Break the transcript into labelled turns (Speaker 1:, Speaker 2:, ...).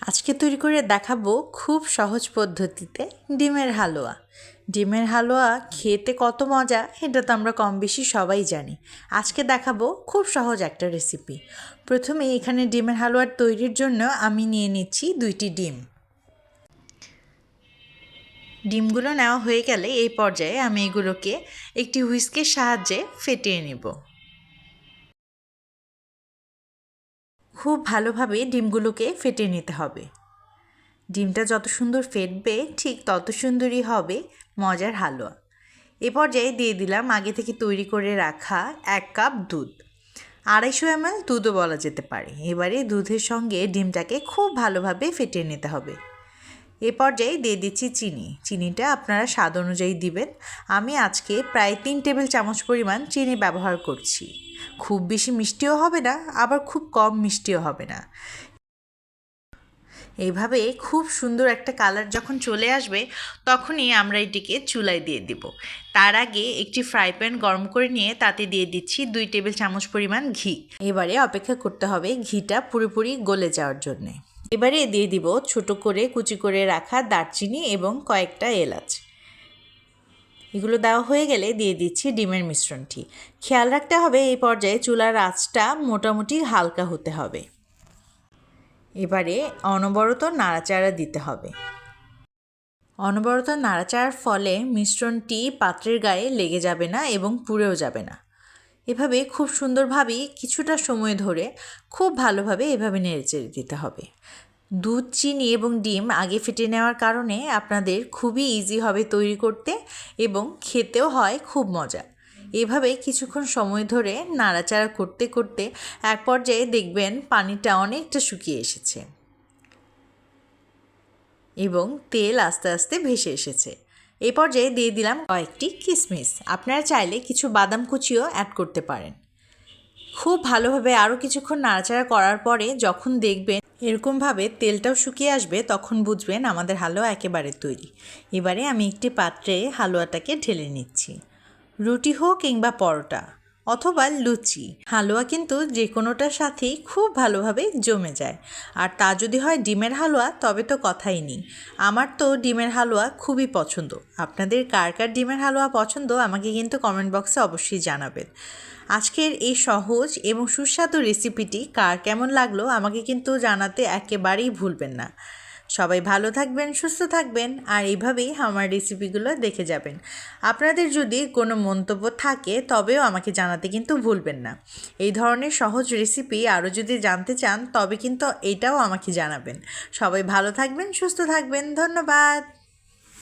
Speaker 1: আজকে তৈরি করে দেখাবো খুব সহজ পদ্ধতিতে ডিমের হালুয়া। ডিমের হালুয়া খেতে কত মজা এটা তো আমরা কম বেশি সবাই জানি। আজকে দেখাবো খুব সহজ একটা রেসিপি। প্রথমে এখানে ডিমের হালুয়ার তৈরির জন্য আমি নিয়ে নিচ্ছি 2টি ডিম। ডিমগুলো নেওয়া হয়ে গেলে এই পর্যায়ে আমি এগুলোকে একটি হুইস্কের সাহায্যে ফেটিয়ে নেব। খুব ভালোভাবে ডিমগুলোকে ফেটিয়ে নিতে হবে। ডিমটা যত সুন্দর ফেটবে ঠিক তত সুন্দরই হবে মজার হালুয়া। এ পর্যায়ে দিয়ে দিলাম আগে থেকে তৈরি করে রাখা 1 কাপ দুধ। 250 ml দুধও বলা যেতে পারে। এবারে দুধের সঙ্গে ডিমটাকে খুব ভালোভাবে ফেটিয়ে নিতে হবে। এ পর্যায়ে দিয়ে দিচ্ছি চিনি। চিনিটা আপনারা স্বাদ অনুযায়ী দিবেন। আমি আজকে প্রায় 3 টেবিল চামচ পরিমাণ চিনি ব্যবহার করছি। খুব বেশি মিষ্টিও হবে না, আবার খুব কম মিষ্টিও হবে না। এইভাবে খুব সুন্দর একটা কালার যখন চলে আসবে তখনই আমরা এটিকে চুলায় দিয়ে দিব। তার আগে একটি ফ্রাই প্যান গরম করে নিয়ে তাতে দিয়ে দিচ্ছি 2 টেবিল চামচ পরিমাণ ঘি। এবারে অপেক্ষা করতে হবে ঘিটা পুরোপুরি গলে যাওয়ার জন্যে। এবারে দিয়ে দিব ছোট করে কুচি করে রাখা দারচিনি এবং কয়েকটা এলাচ। এগুলো দেওয়া হয়ে গেলে দিয়ে দিচ্ছি ডিমের মিশ্রণটি। খেয়াল রাখতে হবে এই পর্যায়ে চুলার আঁচটা মোটামুটি হালকা হতে হবে। এবারে অনবরত নাড়াচাড়া দিতে হবে। অনবরত নাড়াচাড়ার ফলে মিশ্রণটি পাত্রের গায়ে লেগে যাবে না এবং পুড়েও যাবে না। এভাবে খুব সুন্দরভাবে কিছুটা সময় ধরে খুব ভালোভাবে এভাবে নেড়েচেড়ে দিতে হবে। দুধ, চিনি এবং ডিম আগে ফেটে নেওয়ার কারণে আপনাদের খুবই ইজি হবে তৈরি করতে এবং খেতেও হয় খুব মজা। এভাবে কিছুক্ষণ সময় ধরে নাড়াচাড়া করতে করতে এক পর্যায়ে দেখবেন পানিটা অনেকটা শুকিয়ে এসেছে এবং তেল আস্তে আস্তে ভেসে এসেছে। এই পর্যায়ে দিয়ে দিলাম কয়েকটি কিশমিশ। আপনারা চাইলে কিছু বাদাম কুচিও অ্যাড করতে পারেন। খুব ভালোভাবে আরও কিছুক্ষণ নাড়াচাড়া করার পরে যখন দেখবেন এরকমভাবে তেলটাও শুকিয়ে আসবে তখন বুঝবেন আমাদের হালুয়া একেবারে তৈরি। এবারে আমি একটি পাত্রে হালুয়াটাকে ঢেলে নিচ্ছি। রুটি হোক কিংবা পরোটা অথবা লুচি, হালুয়া কিন্তু যে কোনোটার সাথেই খুব ভালোভাবে জমে যায়। আর তা যদি হয় ডিমের হালুয়া তবে তো কথাই নেই। আমার তো ডিমের হালুয়া খুবই পছন্দ। আপনাদের কার কার ডিমের হালুয়া পছন্দ আমাকে কিন্তু কমেন্ট বক্সে অবশ্যই জানাবেন। আজকের এই সহজ এবং সুস্বাদু রেসিপিটি কার কেমন লাগলো আমাকে কিন্তু জানাতে একেবারেই ভুলবেন না। সবাই ভালো থাকবেন, সুস্থ থাকবেন আর এইভাবেই আমার রেসিপিগুলো দেখে যাবেন। আপনাদের যদি কোনো মন্তব্য থাকে তবেও আমাকে জানাতে কিন্তু ভুলবেন না। এই ধরনের সহজ রেসিপি আরও যদি জানতে চান তবে কিন্তু এটাও আমাকে জানাবেন। সবাই ভালো থাকবেন, সুস্থ থাকবেন। ধন্যবাদ।